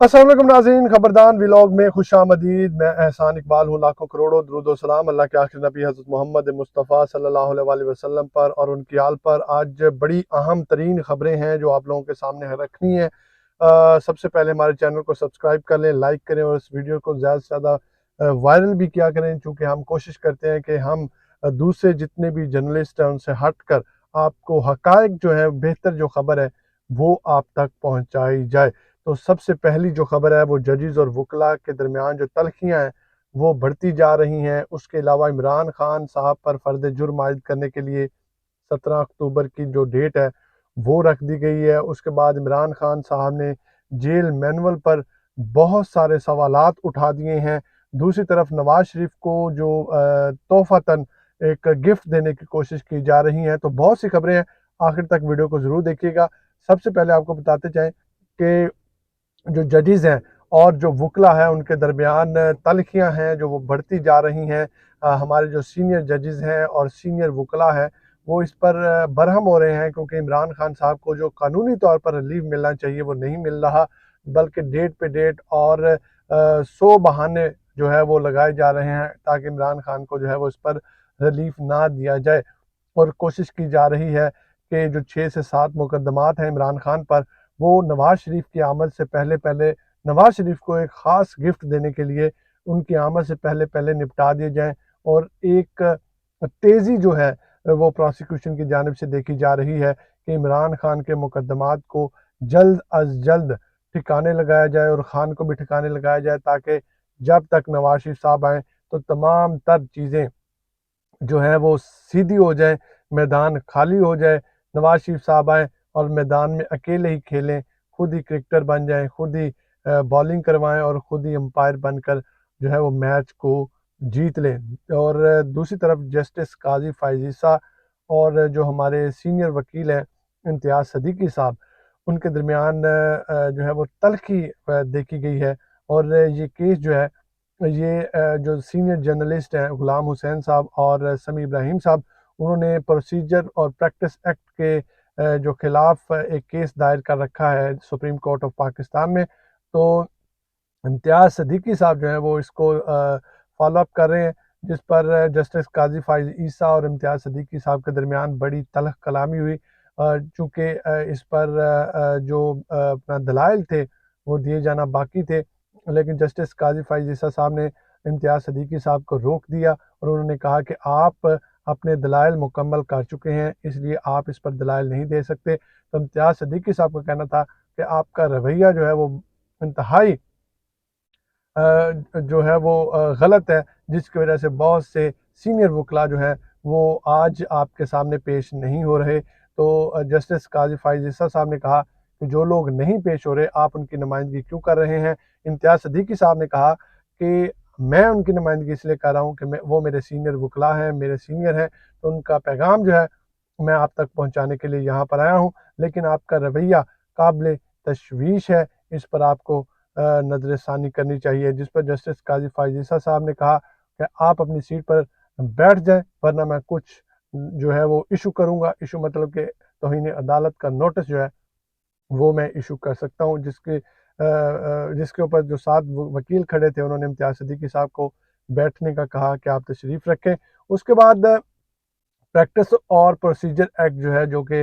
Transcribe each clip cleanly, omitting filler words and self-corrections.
अस्सलाम वालेकुम नाज़रीन, खबरदान व्लॉग में खुश आमदीद। मैं एहसान इकबाल हूँ। लाखों करोड़ों दरूद व सलाम अल्लाह के आखिरी नबी हज़रत मोहम्मद मुस्तफ़ा सल्लल्लाहु अलैहि वसल्लम पर और उनकी आल पर। आज बड़ी अहम तरीन ख़बरें हैं जो आप लोगों के सामने रखनी है। सबसे पहले हमारे चैनल को सब्सक्राइब कर लें, लाइक करें और इस वीडियो को ज़्यादा से ज़्यादा वायरल भी किया करें, चूँकि हम कोशिश करते हैं कि हम दूसरे जितने भी जर्नलिस्ट हैं उनसे हट कर आपको हक़ाइक़ जो है, बेहतर जो ख़बर है वो आप तक पहुँचाई जाए। तो सबसे पहली जो खबर है वो जजेस और वकला के दरमियान जो तलखियाँ हैं वो बढ़ती जा रही हैं। उसके अलावा इमरान खान साहब पर फ़र्द जुर्म आयद करने के लिए 17 अक्टूबर की जो डेट है वो रख दी गई है। उसके बाद इमरान खान साहब ने जेल मैनुअल पर बहुत सारे सवालात उठा दिए हैं। दूसरी तरफ नवाज शरीफ को जो तोहफ़तन एक गिफ्ट देने की कोशिश की जा रही है। तो बहुत सी खबरें हैं, आखिर तक वीडियो को ज़रूर देखिएगा। सबसे पहले आपको बताते जाएँ कि जो जजेस हैं और जो वकला है उनके दरमियान तलखियाँ हैं जो वो बढ़ती जा रही हैं। हमारे जो सीनियर जजेस हैं और सीनियर वकला है वो इस पर बरहम हो रहे हैं, क्योंकि इमरान खान साहब को जो कानूनी तौर पर रिलीफ मिलना चाहिए वो नहीं मिल रहा, बल्कि डेट पे डेट और 100 बहाने जो है वो लगाए जा रहे हैं ताकि इमरान खान को जो है वो इस पर रिलीफ ना दिया जाए। और कोशिश की जा रही है कि जो 6 से 7 मुकदमात हैं इमरान खान पर, वो नवाज शरीफ की आमद से पहले पहले नवाज शरीफ को एक ख़ास गिफ्ट देने के लिए उनकी आमद से पहले पहले निपटा दिए जाएं। और एक तेज़ी जो है वो प्रोसिक्यूशन की जानिब से देखी जा रही है कि इमरान खान के मुकदमात को जल्द अज जल्द ठिकाने लगाया जाए और खान को भी ठिकाने लगाया जाए, ताकि जब तक नवाज शरीफ साहब आएँ तो तमाम तर चीज़ें जो है वो सीधी हो जाए, मैदान खाली हो जाए। नवाज शरीफ साहब आएँ और मैदान में अकेले ही खेलें, खुद ही क्रिकेटर बन जाएँ, खुद ही बॉलिंग करवाएँ और खुद ही अंपायर बनकर जो है वो मैच को जीत लें। और दूसरी तरफ जस्टिस काज़ी फ़ाइज़ ईसा और जो हमारे सीनियर वकील हैं इम्तियाज़ सदीकी साहब, उनके दरमियान जो है वो तल्ख़ी देखी गई है। और ये केस जो है ये जो सीनियर जर्नलिस्ट हैं गुलाम हुसैन साहब और समी इब्राहिम साहब, उन्होंने प्रोसीजर और प्रैक्टिस एक्ट के जो खिलाफ एक केस दायर कर रखा है सुप्रीम कोर्ट ऑफ पाकिस्तान में। तो इम्तियाज़ सदीकी साहब जो हैं वो इसको फॉलो अप कर रहे हैं, जिस पर जस्टिस काज़ी फ़ाइज़ ईसा और इम्तियाज़ सदीकी साहब के दरमियान बड़ी तल्ख़ कलामी हुई। चूँकि इस पर जो अपना दलाइल थे वो दिए जाना बाकी थे, लेकिन जस्टिस काज़ी फ़ाइज़ ईसा साहब ने इम्तियाज़ सदीकी साहब को रोक दिया और उन्होंने कहा कि आप अपने दलाइल मुकम्मल कर चुके हैं, इसलिए आप इस पर दलाइल नहीं दे सकते। तो इम्तियाज़ सदीकी साहब का कहना था कि आपका रवैया जो है वो इंतहाई जो है वो गलत है, जिसकी वजह से बहुत से सीनियर वकला जो हैं वो आज आपके सामने पेश नहीं हो रहे। तो जस्टिस काज़ी फ़ाइज़ ईसा साहब ने कहा कि जो लोग नहीं पेश हो रहे आप उनकी नुमाइंदगी क्यों कर रहे हैं। इम्तियाज़ सदीकी साहब ने कहा कि मैं उनकी नुमाइंदगी इसलिए कर रहा हूँ कि वो मेरे सीनियर वकला हैं, मेरे सीनियर हैं, तो उनका पैगाम जो है मैं आप तक पहुँचाने के लिए यहाँ पर आया हूँ। लेकिन आपका रवैया काबिल तशवीश है, इस पर आपको नज़रसानी करनी चाहिए। जिस पर जस्टिस काज़ी फ़ाइज़ ईसा साहब ने कहा कि आप अपनी सीट पर बैठ जाएँ, वरना मैं कुछ जो है वो इशू करूँगा। इशू मतलब कि तौहीन अदालत का नोटिस जो है वो मैं इशू कर सकता हूँ। जिसके ऊपर जो 7 वकील खड़े थे उन्होंने इम्तियाज़ सदीकी साहब को बैठने का कहा कि आप तशरीफ़ रखें। उसके बाद प्रैक्टिस और प्रोसीजर एक्ट जो है, जो कि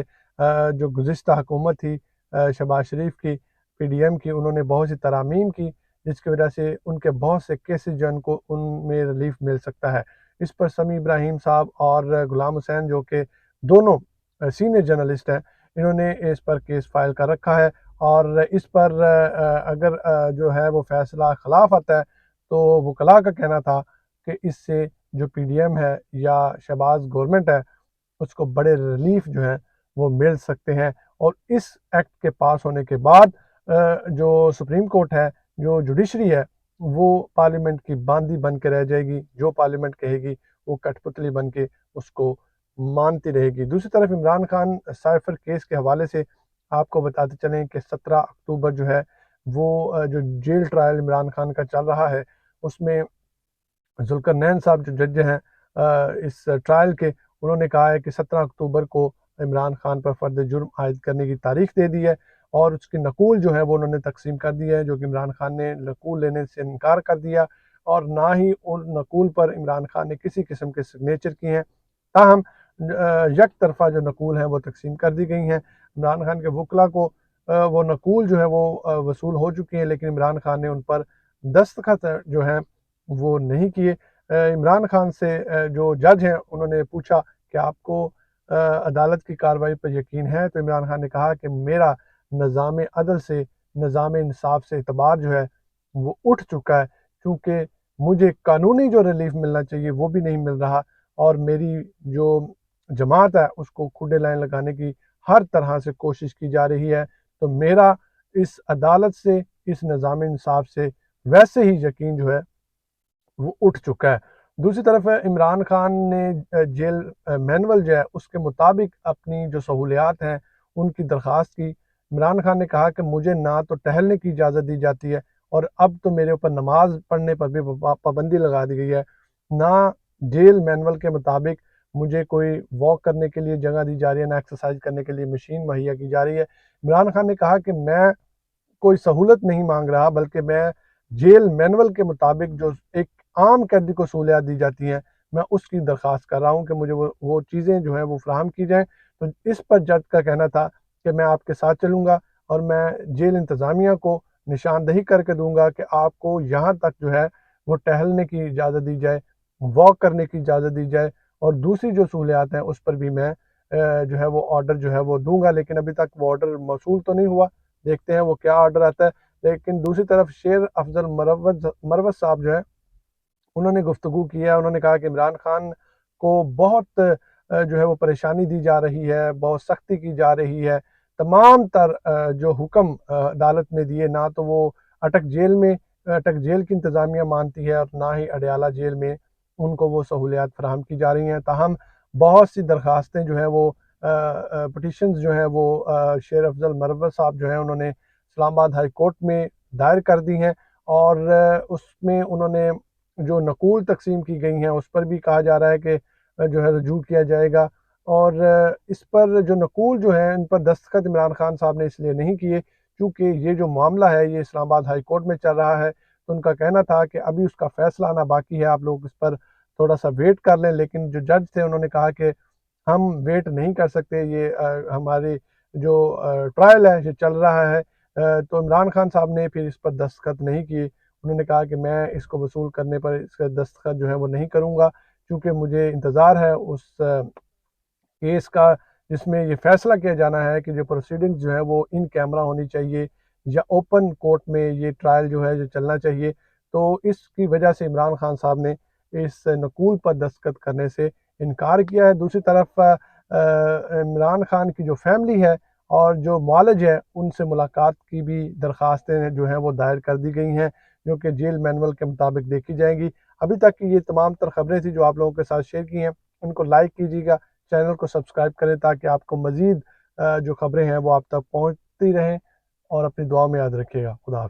जो गुज़िश्ता हुकूमत थी शहबाज शरीफ की, पीडीएम की, उन्होंने बहुत सी तरामीम की, जिसकी वजह से उनके बहुत से केसेस जो उनको उनमें रिलीफ मिल सकता है। इस पर समी इब्राहिम साहब और गुलाम हुसैन, जो कि दोनों सीनियर जर्नलिस्ट हैं, इन्होंने इस पर केस फाइल कर रखा है। और इस पर अगर जो है वो फैसला खिलाफ आता है तो वकला का कहना था कि इससे जो पीडीएम है या शहबाज गवर्नमेंट है उसको बड़े रिलीफ जो हैं वो मिल सकते हैं। और इस एक्ट के पास होने के बाद जो सुप्रीम कोर्ट है, जो जुडिशरी है, वो पार्लियामेंट की बांदी बन के रह जाएगी। जो पार्लियामेंट कहेगी वो कठपुतली बन के उसको मानती रहेगी। दूसरी तरफ इमरान खान साइफर केस के हवाले से आपको बताते चलें कि 17 अक्टूबर जो है वो जो जेल ट्रायल इमरान खान का चल रहा है उसमें ज़ुल्करनैन साहब जो जज हैं इस ट्रायल के, उन्होंने कहा है कि 17 अक्टूबर को इमरान खान पर फ़र्द जुर्म आयद करने की तारीख दे दी है। اور اس کی نقول جو ہے وہ انہوں نے تقسیم کر دی ہے، جو کہ عمران خان نے نقول لینے سے انکار کر دیا، اور نہ ہی ان نقول پر عمران خان نے کسی قسم کے سگنیچر کیے ہیں۔ تاہم یک طرفہ جو نقول ہیں وہ تقسیم کر دی گئی ہیں۔ عمران خان کے وکلاء کو وہ نقول جو ہے وہ وصول ہو چکی ہیں، لیکن عمران خان نے ان پر دستخط جو ہیں وہ نہیں کیے۔ عمران خان سے جو جج ہیں انہوں نے پوچھا کہ آپ کو عدالت کی کارروائی پر یقین ہے، تو عمران خان نے کہا کہ میرا نظام عدل سے، نظام انصاف سے اعتبار جو ہے وہ اٹھ چکا ہے، کیونکہ مجھے قانونی جو ریلیف ملنا چاہیے وہ بھی نہیں مل رہا، اور میری جو جماعت ہے اس کو کھڈے لائن لگانے کی ہر طرح سے کوشش کی جا رہی ہے۔ تو میرا اس عدالت سے، اس نظام انصاف سے ویسے ہی یقین جو ہے وہ اٹھ چکا ہے۔ دوسری طرف عمران خان نے جیل مینول جو ہے اس کے مطابق اپنی جو سہولیات ہیں ان کی درخواست کی۔ عمران خان نے کہا کہ مجھے نہ تو ٹہلنے کی اجازت دی جاتی ہے، اور اب تو میرے اوپر نماز پڑھنے پر بھی پابندی لگا دی گئی ہے، نہ جیل مینول کے مطابق مجھے کوئی واک کرنے کے لیے جگہ دی جا رہی ہے، نہ ایکسرسائز کرنے کے لیے مشین مہیا کی جا رہی ہے۔ عمران خان نے کہا کہ میں کوئی سہولت نہیں مانگ رہا، بلکہ میں جیل مینول کے مطابق جو ایک عام قیدی کو سہولیات دی جاتی ہیں میں اس کی درخواست کر رہا ہوں کہ مجھے وہ چیزیں جو ہیں وہ فراہم کی جائیں۔ تو اس پر جج کا کہنا تھا کہ میں آپ کے ساتھ چلوں گا، اور میں جیل انتظامیہ کو نشاندہی کر کے دوں گا کہ آپ کو یہاں تک جو ہے وہ ٹہلنے کی اجازت دی جائے، واک کرنے کی اجازت دی جائے، اور دوسری جو سہولیات ہیں اس پر بھی میں جو ہے وہ آرڈر جو ہے وہ دوں گا۔ لیکن ابھی تک وہ آرڈر موصول تو نہیں ہوا، دیکھتے ہیں وہ کیا آرڈر آتا ہے۔ لیکن دوسری طرف شیر افضل مروت صاحب جو ہے انہوں نے گفتگو کی ہے، انہوں نے کہا کہ عمران خان کو بہت جو ہے وہ پریشانی دی جا رہی ہے، بہت سختی کی جا رہی ہے، تمام تر جو حکم عدالت نے دیے نہ تو وہ اٹک جیل کی انتظامیہ مانتی ہے، اور نہ ہی اڈیالہ جیل میں ان کو وہ سہولیات فراہم کی جا رہی ہیں۔ تاہم بہت سی درخواستیں جو ہیں وہ پٹیشنز جو ہیں وہ شیر افضل مروت صاحب جو ہیں انہوں نے اسلام آباد ہائی کورٹ میں دائر کر دی ہیں، اور اس میں انہوں نے جو نقول تقسیم کی گئی ہیں اس پر بھی کہا جا رہا ہے کہ جو ہے رجوع کیا جائے گا، اور اس پر جو نقول جو ہیں ان پر دستخط عمران خان صاحب نے اس لیے نہیں کیے کیونکہ یہ جو معاملہ ہے یہ اسلام آباد ہائی کورٹ میں چل رہا ہے، تو ان کا کہنا تھا کہ ابھی اس کا فیصلہ آنا باقی ہے، آپ لوگ اس پر تھوڑا سا ویٹ کر لیں۔ لیکن جو جج تھے انہوں نے کہا کہ ہم ویٹ نہیں کر سکتے، یہ ہماری جو ٹرائل ہے یہ چل رہا ہے۔ تو عمران خان صاحب نے پھر اس پر دستخط نہیں کیے، انہوں نے کہا کہ میں اس کو وصول کرنے پر اس کا دستخط جو ہے وہ نہیں کروں گا، کیونکہ مجھے انتظار ہے اس کیس کا جس میں یہ فیصلہ کیا جانا ہے کہ جو پروسیڈنگ جو ہے وہ ان کیمرہ ہونی چاہیے یا اوپن کورٹ میں یہ ٹرائل جو ہے جو چلنا چاہیے۔ تو اس کی وجہ سے عمران خان صاحب نے اس نقول پر دستخط کرنے سے انکار کیا ہے۔ دوسری طرف عمران خان کی جو فیملی ہے اور جو معالج ہے ان سے ملاقات کی بھی درخواستیں جو ہیں وہ دائر کر دی گئی ہیں، جو کہ جیل مینول کے مطابق دیکھی جائیں گی۔ ابھی تک کی یہ تمام تر خبریں تھیں جو آپ لوگوں کے ساتھ شیئر کی ہیں، ان کو لائک کیجیے گا، چینل کو سبسکرائب کریں تاکہ آپ کو مزید جو خبریں ہیں وہ آپ تک پہنچتی رہیں، اور اپنی دعا میں یاد رکھیے گا۔ خدا حافظ۔